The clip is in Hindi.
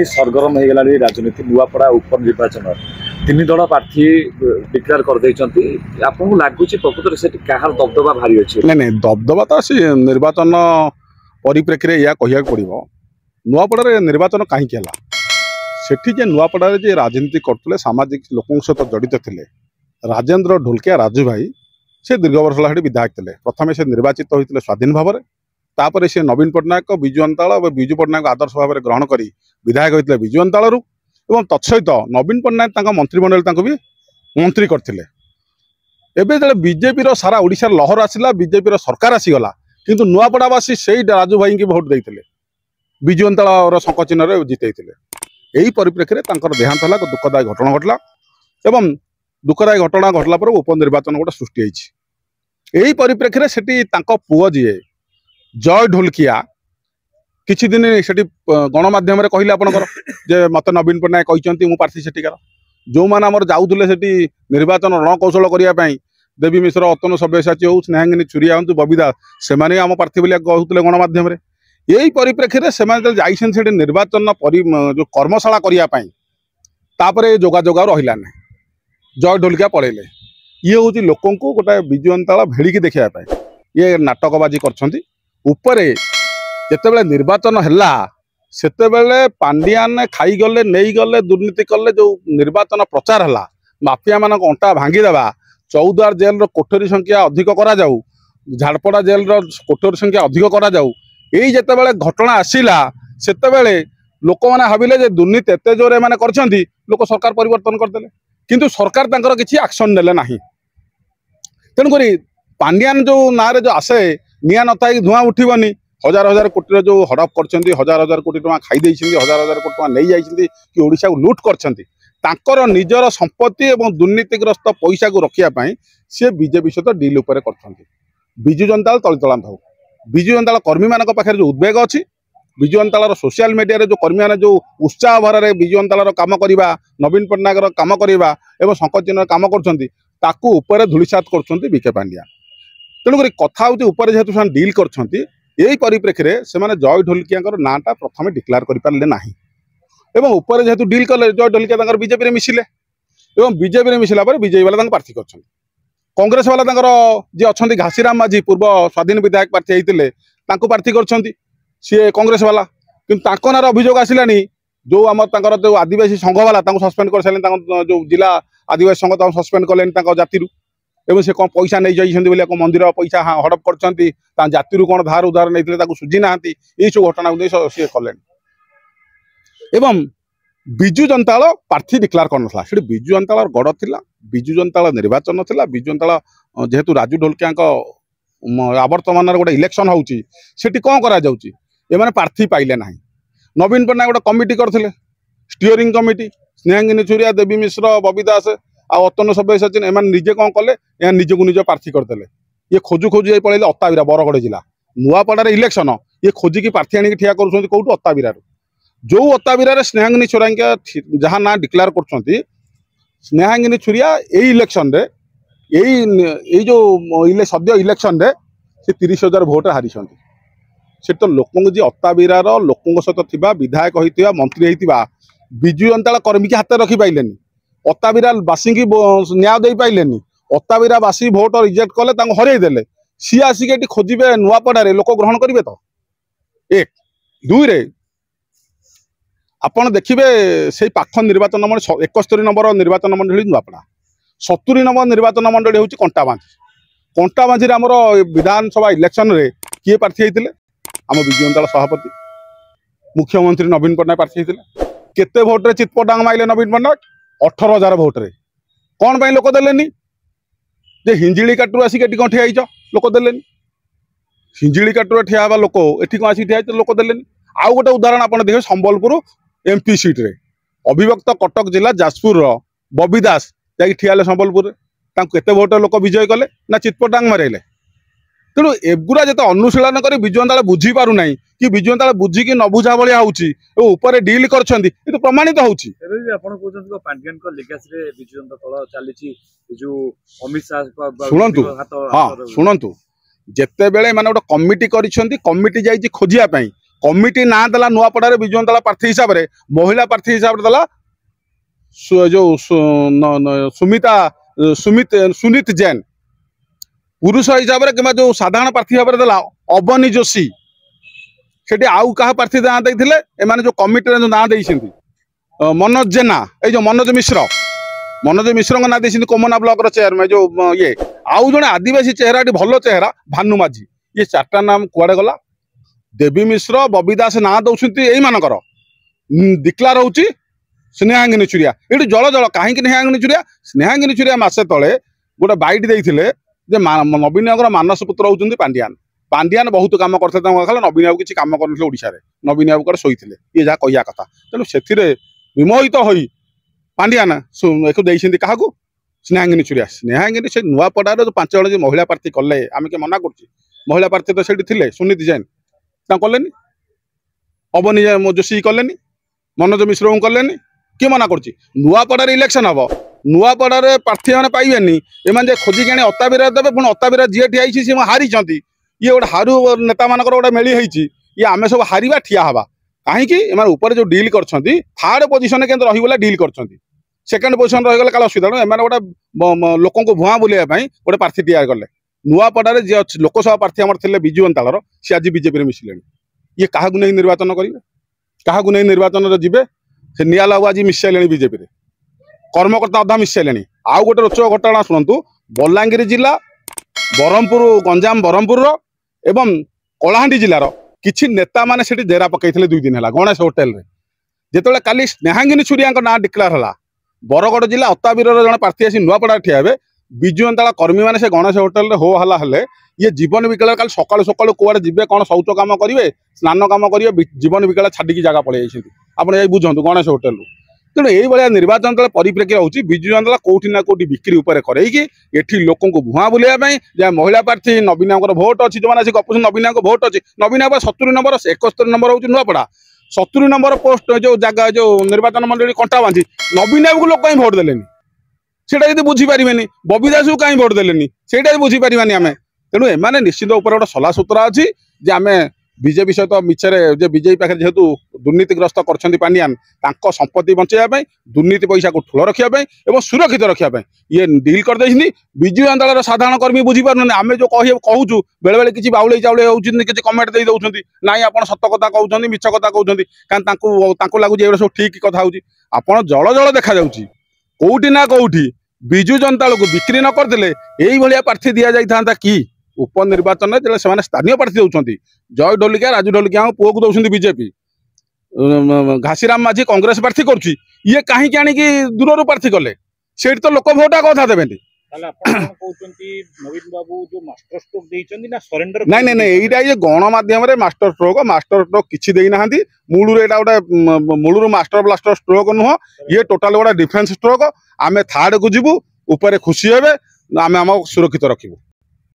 सरगरम हो गला राजनीति नुआपड़ा उपनिर्वाचन तीन दल प्रार्थी डिक्लेयर कर आपको लगुच प्रकृत से कहार दबदबा भारी अच्छे नहीं दबदबा तो सी निर्वाचन परिप्रेक्षी या कह पड़ो नुआपड़ा निर्वाचन कहीं सेठी जे नुआपड़ा जे राजनीति करते सामाजिक लोकों सहित जड़ित थे राजेन्द्र ढोलकिया राजू भाई से दीर्घ वर्ष है विधायक थे प्रथम से निर्वाचित होते स्वाधीन भाव तापर से नवीन पट्टनायक विजु अंताल विजु पट्टनायक आदर्श भाव में ग्रहण कर विधायक होते विजु अंतालू और तत्सहित नवीन पट्टनायक मंत्रिमंडल भी मंत्री करते एवं जो बीजेपी सारा ओडिशा लहर आसला बीजेपी सरकार आसीगला किंतु नुआपड़ावासी से राजू भाई की भोट देते विजु अंताल शंख चिन्ह जितई यही परिप्रेक्षी देहांत है दुखदायी घटना घटला एवं दुखदायी घटना घटला पर उपनिर्वाचन गोटे सृष्टि यही परिप्रेक्षी से पुओ जी जय ढोलकिया किछि दिन से गणमाध्यम कहले आपणकर जे मत नवीन पट्टनायक कहते मु प्रार्थी सेठिकार जो मैंने आम जाऊे से निर्वाचन रणकौशल करने देवी मिश्र अतनु सब्यसाची हो स्नेहांगिनी छुरिया हूँ बबीदास से आम प्रार्थी बोलिया कहते गणमाध्यम यही परिप्रेक्षी से जाइए निर्वाचन जो कर्मशाला करने जोगाजोग रहा ना जय ढोलकिया पलैले ये हूँ लोक गोटे विजु अंताल भेड़िकी देखापी ये नाटकबाजी कर जिते निर्वाचन है सेतेबेले पांडियान खाईगले नहीं गले दुर्नीति कले जो निर्वाचन प्रचार है माफिया मान अंटा भांगीदेवा चौद्वार जेल कोठरी संख्या अधिक करा जाऊ झाड़पड़ा जेल कोठरी संख्या अधिक करा जाऊ यही जितेबाला घटना आसला सेतेबेले लोक मैंने भाविले दुर्नीति एत जोर एम लोक सरकार परिवर्तन करदे किंतु सरकार तांकर किसी एक्शन नेले ना तेणुक पांडियान जो ना जो आसे निआ नथा धुआं उठबनी हजार हजार कोटी जो हड़प कर हजार हजार कोटी टका खाई हजार हजार कोटी टका नहीं जाइए कि ओडिशा को लुट कर निजर संपत्ति और दुर्नीतिग्रस्त पैसा को रखापी सी बीजेपी सहित डिल उपर कर विजु जनता तलितला भाव विजु जनता कर्मी मान पाखे जो उद्वेग अच्छी विजु अंताल सोशल मीडिया जो कर्मी मैंने जो उत्साह भर विजु अंताल कम करवा नवीन पट्टनायक कम करवा और शंख चिन्ह कम कर धूलिसात कर विखे पांड्या तेणुक कथा हूँ जेहेतु से डिल कर परिप्रेक्षी से जय ढोलकिया नाटा प्रथम डिक्लेयर करें ना एवं जेहेतु डिल कले जय ढोलकिया बीजेपी में मिसिले और बीजेपी में मिसला बीजेपी वाला प्रार्थी कर कांग्रेस वाला जी अच्छा घासीराम माझी पूर्व स्वाधीन विधायक प्रार्थी होते प्रार्थी कर सी कांग्रेस वाला किंतु नार अभियोग आसलानी जो आम जो आदिवासी संघ वाला सस्पेंड कर सारे जो जिला आदिवासी संघ सस्पेंड कले जाति एवं से कौन पैसा नहीं जाइए मंदिर पैसा हड़प कर जाति कौन धार उधार नहीं सुझी ना यही सब घटना सी कले एवं विजु जनताल प्रार्थी डिक्लेयर करना से विजु जनताल गड़ था विजु जनताल निर्वाचन था विजु जनताल जेहेतु राजू ढोलकिया आवर्तमान गोटे इलेक्शन होती कौन करा प्रार्थी पाइले ना नवीन पट्टनायक गोटे कमिटी करते स्टीयरिंग कमिटी स्नेहांगिनी छुरिया देवी मिश्र बबीदास अतनु सब्यसाची एम निजे कौन कले निजे को निज प्रार्थी करदे ये खोजु खोजु पलैले अत्तावीरा बरगड़ जिला नुआपड़ा इलेक्शन ये खोजिकी प्रार्थी आनिक ठिया कर कौटू अत्तावीरा जो अत्तावीरा स्नेहांगिनी छुरिया जहाँ ना डिक्लेयर कर स्नेहांगिनी छुरिया यही इलेक्शन रे यही जो सद्य इलेक्शन रे से 30,000 भोट हारी से तो लोक जी अत्तावीरार लोकों सहित विधायक होता मंत्री होता विजु जनता कर्मी की हाथ रखी पाइले अत्तावीरा बासी की न्याय दे पाइले अत्तावीरा बासी भोट रिजेक्ट कले हरईदे सी आसिक खोजे नुआपड़े लोक ग्रहण करेंगे तो एक दुई रे आपड़ देखिए से पाख निर्वाचन मंडल 71 नंबर निर्वाचन मंडली नुआपड़ा 70 नंबर निर्वाचन मंडली हूँ कंटाबांझी आमर विधानसभा इलेक्शन रे किए प्रार्थी होते आम विजु जनता सभापति मुख्यमंत्री नवीन पट्टनायक प्रार्थी होते केते भोट्रे चितपटांग माइले नवीन पट्टनायक 18,000 भोट्रे कौन पर लोक देलेनी जे हिंजिली काटू आसिक कौन ठिया लोक देलेनी हिंजिली काटू ठिया लोक एटी कौन आसिक ठिया लोक देलेनी आउ गोटे उदाहरण आप देखिए संबलपुर एमपी सीट रे अभिभक्त कटक जिला जाजपुर बबीदास जा ठियाले संबलपुर केते भोट लोक विजय कले ना चितपटांग मारे तेणु एगुरा जो अनुशीलन कर विजु जनता बुझी पार ना कि विजु जनता बुझिकी न बुझा भाया होपर डिल कर प्रमाणित शुणु जिते बेले माने गोटे कमिटी कमिटी जाइए खोजिया कमिटी ना देला नुआपड़ा विजु जंताल प्रार्थी हिसाब से महिला प्रार्थी हिसाब से देला जो सुमिता सुनीत जैन पुरुष हिसाब से कि जो साधारण प्रार्थी भाव देला अवनी जोशी से आउ क्या प्रार्थी ना देते एम जो कमिटी जो ना दे मनोज जेना ये मनोज मिश्र ना दे कोमना ब्लॉक चेयरमैन जो ये आउ जड़े आदिवासी चेहरा भल चेहरा भानु माझी ये चार्टा नाम कुआड़े गला देवी मिश्र बबी दास ना दौरान यही मानकर डिक्लार होची स्नेहांगिनी चुरिया ये जल जल कहीं स्नेहांगिनी चुरिया मसे तले गोटे बैट देते नवीन बाबू मानस पुत्र होती पांड्यान बहुत कम करते नवीन बाबू किसी कम कर नवीन बाबू शोते ये जहाँ कह कथा तेणु से विमोहित हो पांड्यान एक क्या स्नेहांगिनी चुरिया स्नेहांगिनी से नुआपड़ा जो 5 जन जो महिला प्रार्थी कले आम क्या मना कर महिला प्रार्थी तो से सुनीत जैन कले अवनी जोशी कले मनोज मिश्र कले किए मना कर नुआपड़ा इलेक्शन हम नुआपड़ा प्रार्थी मैंने पाइबेनि एम खोजिक आने अताबिरा देवे पुणी अताबिरा जी ठिया सी हारी ये गोटे हारू नेता मान गोटे मेली होती ये आम सब हारिबा ठिया हवा कहीं ऊपर जो डील कर थर्ड पोजिशन के रही डील कर सेकेंड पोजिशन रहीगले काल असुविधा एम गोटे लोक भुआ बुलाइवाई गोटे प्रार्थी तैयार कले नुआपड़ा जी लोकसभा प्रार्थी आम थे विजु जंताल सी आज बीजेपी मिसिले ये क्या नहीं निर्वाचन करेंगे क्या नहीं निर्वाचन जी से नियाला आज मिसाइले बीजेपी कर्मकर्ता अधा मिसाइले आउ गोटे रोचक घटना शुणु बलांगीर जिला ब्रह्मपुर गंजाम ब्रह्मपुर एवं कलाहांडी जिलार किछि नेता माने सेठी डेरा पकईले 2 दिन है गणेश होटेल जिते काली स्नेहांगिनी छुरिया ना डिक्लेयर है बरगढ़ जिला अताबीर जन प्रार्थी आसी नुआपड़ा ठिया हे विजु जंताल कर्मी मैंने से गणेश होटेल हो हला हेले ये जीवन विकल काल सकाल सकाल कुआड़े जीवे कौन शौच कम करेंगे स्नान कम करेंगे जीवन विकल छाड़ी जगह पलि आप बुझंतु गणेश होटेल तेणु ये निर्वाचन तले परिप्रेक्षी रोचे विजु जंताल कौटी ना कौटी बिक्री उपर करके ये लोक भुआ बुलाइवाई जहाँ महिला प्रार्थी नवीन भोट अच्छी जो मैंने गपुन नवीन भोट अच्छी नवीन 70 नंबर 71 नंबर हूँ नुआपड़ा 70 नंबर पोस्ट जो जगह जो निर्वाचन मंडली कंटा बांधी नवीन बाबू लोक कहीं भोट देलेनी सेटा यदि बुझीपारे बबी दास को कहीं भोट देलेनी सेटा बुझीपारे आम तेणु एम निश्चित उपर गोटे सला सूत्रा अच्छी जे आम बीजेपी सहित मिछरे जे बीजेपी पाखे जेहेतु दुर्नीतिग्रस्त कर पांड्यान संपत्ति बचाई दुर्नीति पैसा को ठूल रखापी सुरक्षित रखापी ये डील कर विजु जंताल साधारण कर्मी बुझीपार आम जो कहूँ बेले बेले किसी बाउले चाउले होती किसी कमेंट दे दौरान ना आप सत कथा कहते मिछ कथा कहते कहीं लगुच सब ठीक कथा होपण जल जल देखा कौटी ना कौटी विजु जंताल को बिक्री न करते यही प्रार्थी दि जाता कि उपनिर्वाचन से स्थानीय प्रार्थी दौरान जय ढोलिका राजू ढोलिका पुओ को दौरान बीजेपी घासीराम माझी कांग्रेस प्रार्थी करुच्ची ये कहीं आणिकी दूर प्रार्थी कले से तो लोक भोटा कथा देवे नहीं ये गणमाध्यम मास्टर स्ट्रोक किसी देना मूलू गोटे मूलू मास्टर ब्लास्टर स्ट्रोक नुह ये टोटाल गोटे डिफेन्स स्ट्रोक आम थार्ड को जीवु ऊपर खुशी हे आम सुरक्षित रखू।